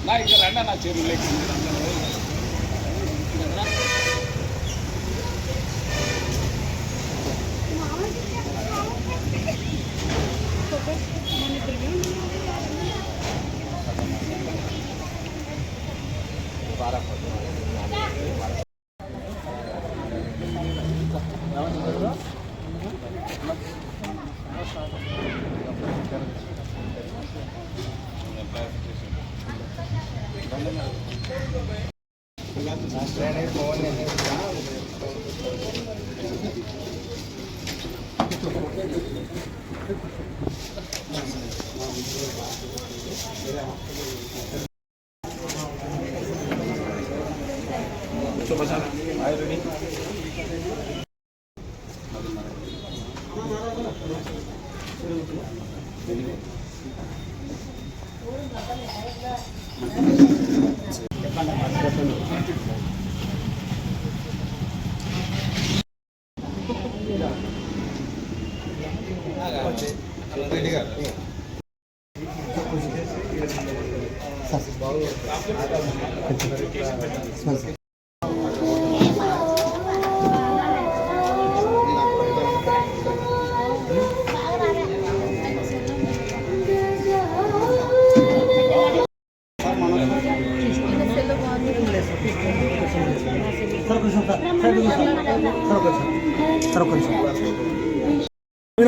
నా ఇక్కడ రండి నా చెరువు లేకుండా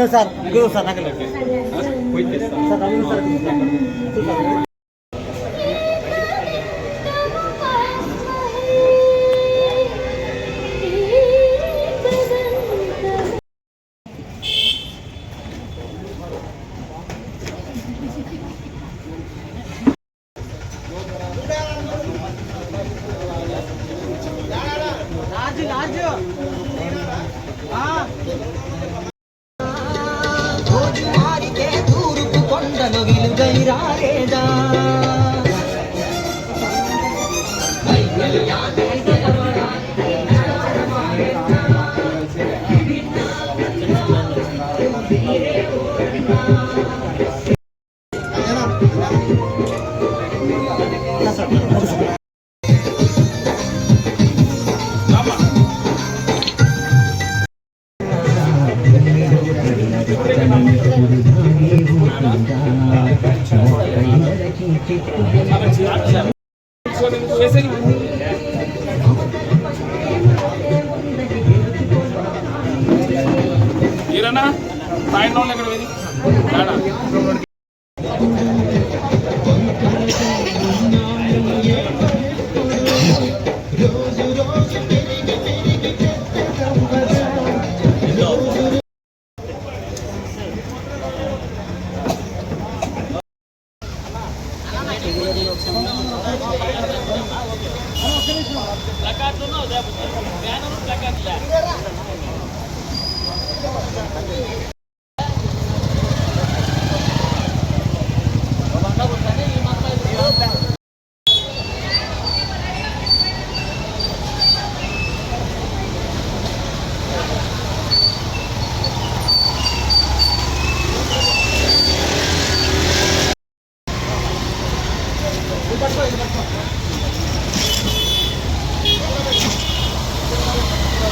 సార్ సార్ నాకు ఈరనా సాయంత్రం ఎక్కడ పోయింది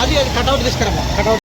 అది కట్అవుట్ తీసుకురమ్మా కట్అవుట్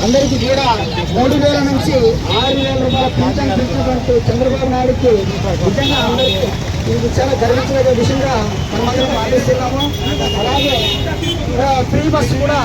అందరికీ కూడా 3,000 నుంచి 6,000 రూపాయల పింఛన్ పెంచినటువంటి చంద్రబాబు నాయుడుకి నిజంగా అందరికీ ఇది చాలా గర్వించదగ్గ విషయంగా మనమందరం భావిస్తున్నాము. అలాగే ఫ్రీ బస్సు కూడా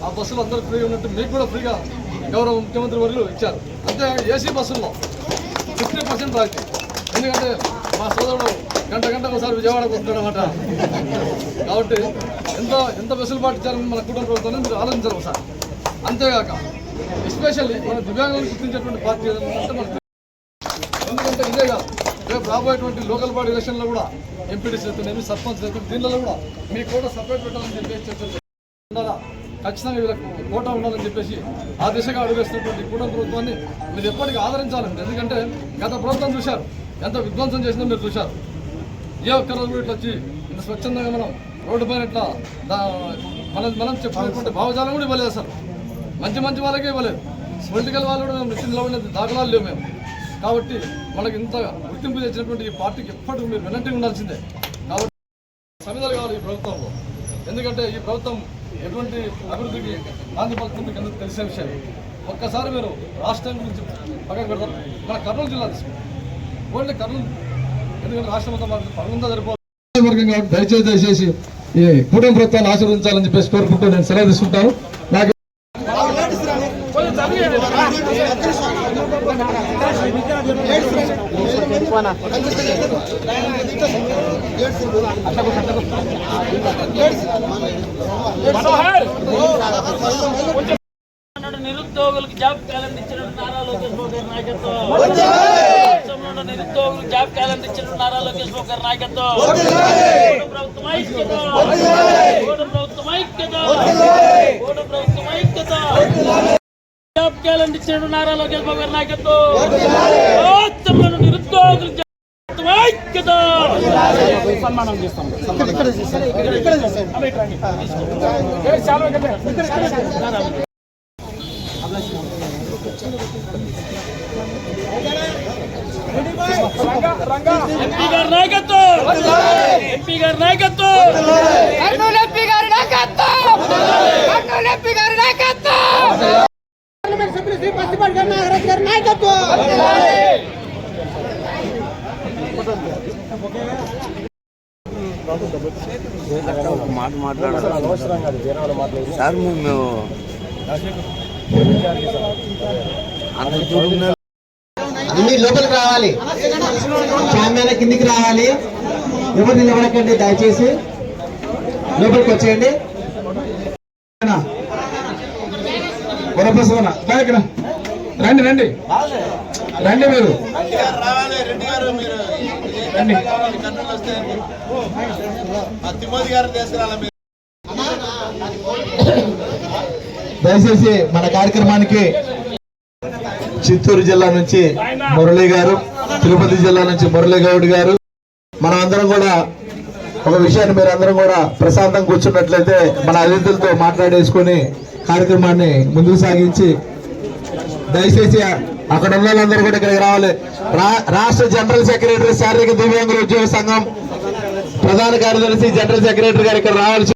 ఆ బస్సులు అందరూ ఫ్రీగా ఉన్నట్టు మీకు కూడా ఫ్రీగా గౌరవ ముఖ్యమంత్రి వర్యులు ఇచ్చారు. అంతే ఏసీ బస్సుల్లో 50% రాయితీ. ఎందుకంటే మా సోదరుడు గంటకు ఒకసారి విజయవాడకు వస్తున్నాడు అన్నమాట. కాబట్టి ఎంత వెసులుబాటు ఇచ్చారని మన కుటుంబ ప్రభుత్వాన్ని మీరు ఆలోచించారు ఒకసారి. అంతేగాక ఎస్పెషల్లీ మన దివ్యాంగులను గుర్తించేటువంటి పార్టీ ఏదంటే మనకు, ఎందుకంటే ఇదే కాదు రేపు రాబోయేటువంటి లోకల్ బాడీ ఎలక్షన్లో కూడా ఎంపీడీసీ అవుతున్నాయి, సర్పంచ్ అవుతుంది, దీనిలో కూడా మీ కోట సపరేట్ పెట్టాలని చెప్పేసి చర్చలు ఉన్నారా, ఖచ్చితంగా వీళ్ళకి కోటా ఉండాలని చెప్పేసి ఆ దిశగా అడుగేస్తున్నటువంటి కుటుంబ ప్రభుత్వాన్ని మీరు ఎప్పటికీ ఆదరించాలండి. ఎందుకంటే గత ప్రభుత్వం చూశారు ఎంత విధ్వంసం చేసినా మీరు చూశారు. ఏ ఒక్కరోజు కూడా ఇట్లా వచ్చి ఇంత స్వచ్ఛందంగా మనం రోడ్డు పైన ఇట్లా మనం చెప్పుకునేటువంటి భావజాలం కూడా ఇవ్వలేదు. అసలు మంచి వాళ్ళకే ఇవ్వలేదు. పొలిటికల్ వాళ్ళు కూడా మేము నిశ్చిత నిలబడిన దాఖలాలు లేవు మేము. కాబట్టి మనకి ఇంత గుర్తింపు తెచ్చినటువంటి ఈ పార్టీకి ఎప్పటికీ మీరు వెనక్కి ఉండాల్సిందే. కాబట్టి సమిధలు కావాలి ఈ ప్రభుత్వంలో. ఎందుకంటే ఈ ప్రభుత్వం ఎటువంటి అభివృద్ధికి నాంది పలుకుతుంది కింద తెలిసే విషయం. ఒక్కసారి మీరు రాష్ట్రం గురించి పక్కన పెడతారు. మన కర్నూలు జిల్లా తీసుకుంటాం. ఓన్లీ కర్నూలు, ఎందుకంటే రాష్ట్రం మొత్తం మనకు పనుందా సరిపోతుంది. దయచేసి ఈ కూటమి ప్రభుత్వాన్ని ఆశీర్వదించాలని చెప్పేసి కోరుకుంటూ నేను సెలవు తీసుకుంటాను. నాకు నిరుద్యోగులకు జాబ్ క్యాలెండర్ ఇచ్చిన నారా లోకేష్ బాబు గారి నాయకత్వం, నిరుద్యోగులకు జాబ్ క్యాలెండర్ ఇచ్చిన నారా లోకేష్ బాబు గారి నాయకత్వం, ప్రభుత్వం ఐక్యత, ప్రభుత్వం ఐక్యత, ప్రభుత్వం ఐక్యత, జాబ్ క్యాలెండర్ ఇచ్చిన నారా లోకేష్ బాబు గారి నాయకత్వం, నిరుద్యోగులు ఐక్యత. సన్మానం చేస్తాం. ఎంపీ గారి నాయకత్వం, ఎంపీ గారి నాయకత్వం, కర్నూలు ఎంపీ గారి నాయకత్వం, కర్నూలు ఎంపీ గారి నాయకత్వం, పార్లమెంట్ సభ్యులు శ్రీ పసిపాటి నాగరాజు గారి నాయకత్వం. మాట మాట్లాడాలి సార్. మేము అన్ని లోపలికి రావాలి, సామ్యాన కిందికి రావాలి. ఎవరు నిలబడకండి, దయచేసి లోపలికి వచ్చేయండి. రండి రండి రండి, మీరు రండి. దయచేసి మన కార్యక్రమానికి చిత్తూరు జిల్లా నుంచి మురళీ గారు, తిరుపతి జిల్లా నుంచి మురళీ గౌడ్ గారు, మనం అందరం కూడా ఒక విషయాన్ని మీరు అందరం కూడా ప్రశాంతంగా కూర్చున్నట్లయితే మన అతిథులతో మాట్లాడేసుకుని కార్యక్రమాన్ని ముందుకు సాగించి, దయచేసి అక్కడ ఉన్న వాళ్ళందరూ కూడా ఇక్కడికి రావాలి. రాష్ట్ర జనరల్ సెక్రటరీ శారీరక దివ్యాంగుల ఉద్యోగ సంఘం ప్రధాన కార్యదర్శి జనరల్ సెక్రటరీ గారు ఇక్కడ రావాల్సి,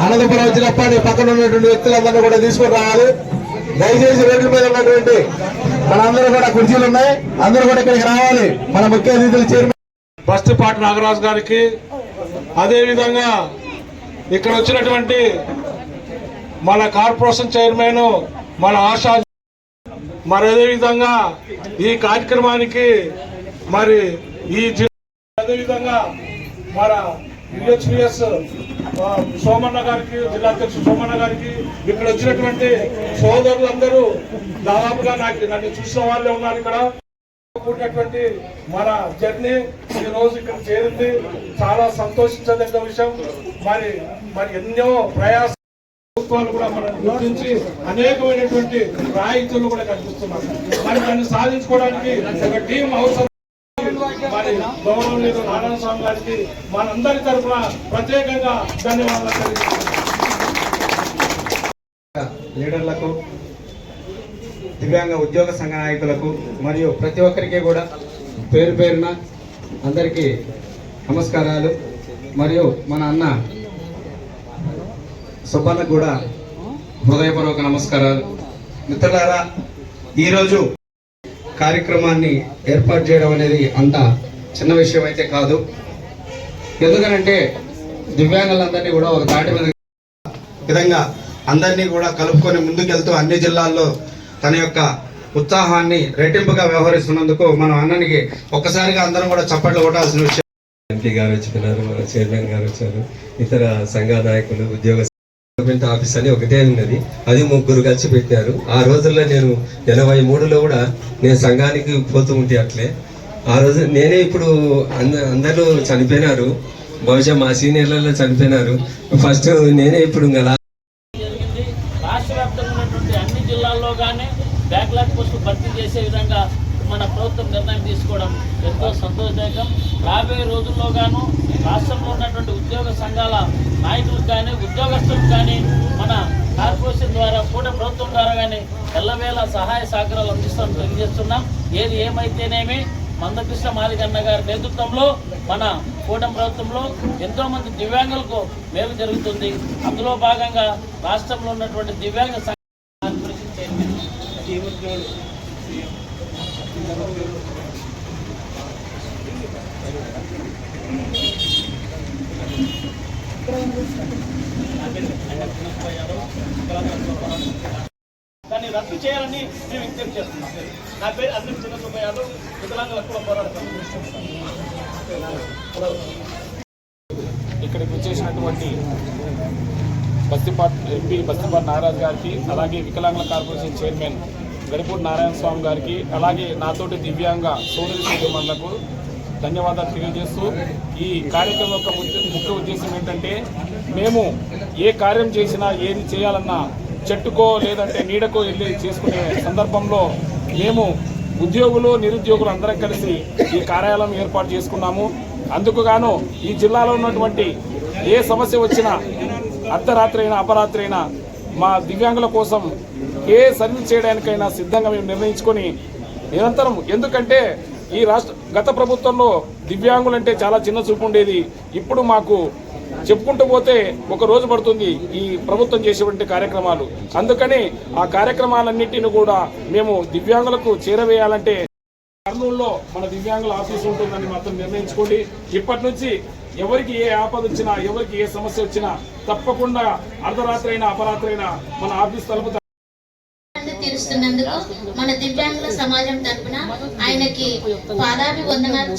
అనంతపురం వచ్చినప్పటి పక్కన ఉన్నటువంటి వ్యక్తులందరూ కూడా తీసుకొని రావాలి. దయచేసి రోడ్ల మీద ఉన్నటువంటి మనందరూ కూడా కుర్చీలు ఉన్నాయి, అందరూ కూడా ఇక్కడికి రావాలి. మన ముఖ్య అతిథులు చైర్మన్ బస్తిపాటి నాగరాజు గారికి, అదేవిధంగా ఇక్కడ వచ్చినటువంటి మన కార్పొరేషన్ చైర్మన్ మన ఆశా, మరి అదేవిధంగా ఈ కార్యక్రమానికి మరి ఈ జిల్లా, అదేవిధంగా మన యుహెచ్పిఎస్ సోమన్న గారికి, జిల్లా అధ్యక్షుడు సోమన్న గారికి, ఇక్కడ వచ్చినటువంటి సోదరులందరూ దాదాపుగా నన్ను చూసిన వాళ్ళే ఉన్నారు. ఇక్కడ కూడినటువంటి మన జర్నీ ఈ రోజు ఇక్కడ చేరింది, చాలా సంతోషించదగ్గ విషయం. మరి ఎన్నో ప్రయాస ప్రభుత్వాలు కూడా మనం గుర్తించి అనేకమైనటువంటి రాయితీలు కూడా కల్పిస్తున్నారు. మరి దాన్ని సాధించుకోవడానికి ఒక టీం అవసరం. మరి గౌరవనీయులు నారాయణ స్వామి గారికి మనందరి తరఫున ప్రత్యేకంగా ధన్యవాదాలు తెలియజేస్తున్నాం. లీడర్లకు, దివ్యాంగ ఉద్యోగ సంఘ నాయకులకు మరియు ప్రతి ఒక్కరికి కూడా పేరు పేరున అందరికీ నమస్కారాలు. మరియు మన అన్న సుబ్బన్నకు కూడా హృదయపూర్వక నమస్కారాలు. మిత్రులారా, ఈరోజు కార్యక్రమాన్ని ఏర్పాటు చేయడం అనేది అంత చిన్న విషయం అయితే కాదు. ఎందుకనంటే దివ్యాంగులందరినీ కూడా ఒక తాటి మీద విధంగా అందరినీ కూడా కలుపుకొని ముందుకెళ్తూ అన్ని జిల్లాల్లో తన యొక్క ఉత్సాహాన్ని రెట్టింపుగా వ్యవహరిస్తున్నందుకు మనం అన్ననికి ఒక్కసారిగా అందరం కూడా చప్పట్లు కొట్టాల్సిన విషయం. ఎంపీ గారు వచ్చినారు, మన చైర్మన్ గారు వచ్చారు, ఇతర సంఘ నాయకులు, ఉద్యోగ గవర్నమెంట్ ఆఫీస్ అని ఒకటే ఉన్నది, అది 3 కలిసి పెట్టారు. ఆ రోజుల్లో నేను 83లో కూడా నేను సంఘానికి పోతూ ఉంటే అట్లే. ఆ రోజు నేనే, ఇప్పుడు అందరూ చనిపోయినారు, బహుశా మా సీనియర్లలో చనిపోయినారు. ఫస్ట్ నేనే ఇప్పుడు జరిగింది. రాష్ట్ర వ్యాప్తంగా ఉన్నటువంటి అన్ని జిల్లాల్లో కానీ బ్యాక్లాగ్ పోస్టులు భర్తీ చేసే విధంగా మన ప్రభుత్వం నిర్ణయం తీసుకోవడం ఎంతో సంతోషదాయకం. రాబోయే రోజుల్లో గాను రాష్ట్రంలో ఉన్నటువంటి ఉద్యోగ సంఘాల నాయకులకు కానీ, ఉద్యోగస్తులకు కానీ మన కార్పొరేషన్ ద్వారా, కూడా ప్రభుత్వం ద్వారా కానీ ఎల్లవేళ సహాయ సహకారాలు అందిస్తామని తెలియజేస్తున్నాం. ఏది ఏమైతేనేమి మందకృష్ణ మాదిగన్న గారి నేతృత్వంలో మన కూటమి ప్రభుత్వంలో ఎంతోమంది దివ్యాంగులకు మేలు జరుగుతుంది. అందులో భాగంగా రాష్ట్రంలో ఉన్నటువంటి దివ్యాంగ దాన్ని రద్దు చేయాలని మేము విజ్ఞప్తి చేస్తున్నాం. నా పేరు అర్జున్ చిన్నసుబ్బ యాదవ్, వికలాంగుల హక్కుల పోరాటం. ఇక్కడికి వచ్చేసినటువంటి ఎంపీ బస్తిపాటి నాగరాజు గారికి, అలాగే వికలాంగుల కార్పొరేషన్ చైర్మన్ గడిపూడి నారాయణ స్వామి గారికి, అలాగే నాతోటి దివ్యాంగ సోదరులకు ధన్యవాదాలు తెలియజేస్తూ, ఈ కార్యక్రమం యొక్క ముఖ్య ఉద్దేశం ఏంటంటే, మేము ఏ కార్యం చేసినా ఏది చేయాలన్నా చెట్టుకో లేదంటే నీడకో వెళ్ళి చేసుకునే సందర్భంలో మేము ఉద్యోగులు నిరుద్యోగులు అందరం కలిసి ఈ కార్యాలయం ఏర్పాటు చేసుకున్నాము. అందుకు గాను ఈ జిల్లాలో ఉన్నటువంటి ఏ సమస్య వచ్చినా అర్ధరాత్రి అయినా అపరాత్రి అయినా మా దివ్యాంగుల కోసం ఏ సర్వీస్ చేయడానికైనా సిద్ధంగా మేము నిర్ణయించుకొని నిరంతరం, ఎందుకంటే ఈ గత ప్రభుత్వంలో దివ్యాంగులంటే చాలా చిన్న చూపు ఉండేది. ఇప్పుడు మాకు చెప్పుకుంటూ పోతే ఒక రోజు పడుతుంది ఈ ప్రభుత్వం చేసేటువంటి కార్యక్రమాలు. అందుకని ఆ కార్యక్రమాలన్నింటినీ కూడా మేము దివ్యాంగులకు చేరవేయాలంటే కర్నూలులో మన దివ్యాంగుల ఆఫీసు ఉంటుందని మాత్రం నిర్ణయించుకోండి. ఇప్పటి నుంచి ఎవరికి ఏ ఆపద వచ్చినా, ఎవరికి ఏ సమస్య వచ్చినా తప్పకుండా అర్ధరాత్రి అయినా అపరాత్రి అయినా మన ఆఫీస్ తలుపు తీరుస్తున్నందుకు మన దివ్యాంగుల సమాజం తరఫున ఆయనకి పాదాభివందనాలు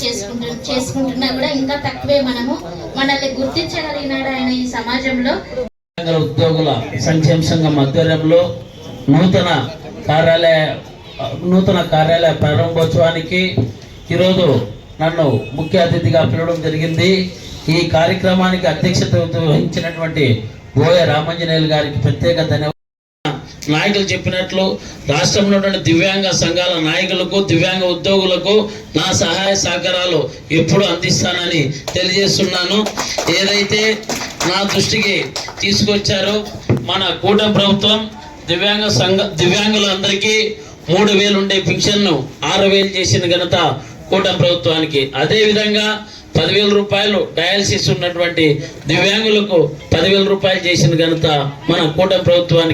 చేసుకుంటున్నా కూడా ఇంకా తక్కువే. మనల్ని గుర్తించగలిగినాడు ఆయన ఈ సమాజంలో. ఉద్యోగుల సంక్షేమ సంఘం ఆధ్వర్యంలో నూతన కార్యాలయ ప్రారంభోత్సవానికి ఈరోజు నన్ను ముఖ్య అతిథిగా పిలవడం జరిగింది. ఈ కార్యక్రమానికి అధ్యక్షత వహించినటువంటి బోయ రామాంజనేయులు గారికి ప్రత్యేక ధన్యవాదాలు. నాయకులు చెప్పినట్లు రాష్ట్రంలో ఉన్న దివ్యాంగ సంఘాల నాయకులకు, దివ్యాంగ ఉద్యోగులకు నా సహాయ సహకారాలు ఎప్పుడు అందిస్తానని తెలియజేస్తున్నాను. ఏదైతే నా దృష్టికి తీసుకొచ్చారో మన కూటమి ప్రభుత్వం దివ్యాంగులందరికీ 3,000 ఉండే పింఛన్ను 6,000 చేసిన ఘనత కూటమి ప్రభుత్వానికి. అదేవిధంగా 10,000 రూపాయలు డయాలసిస్ ఉన్నటువంటి దివ్యాంగులకు 10,000 రూపాయలు చేసిన ఘనత మన కూటమి ప్రభుత్వానికి.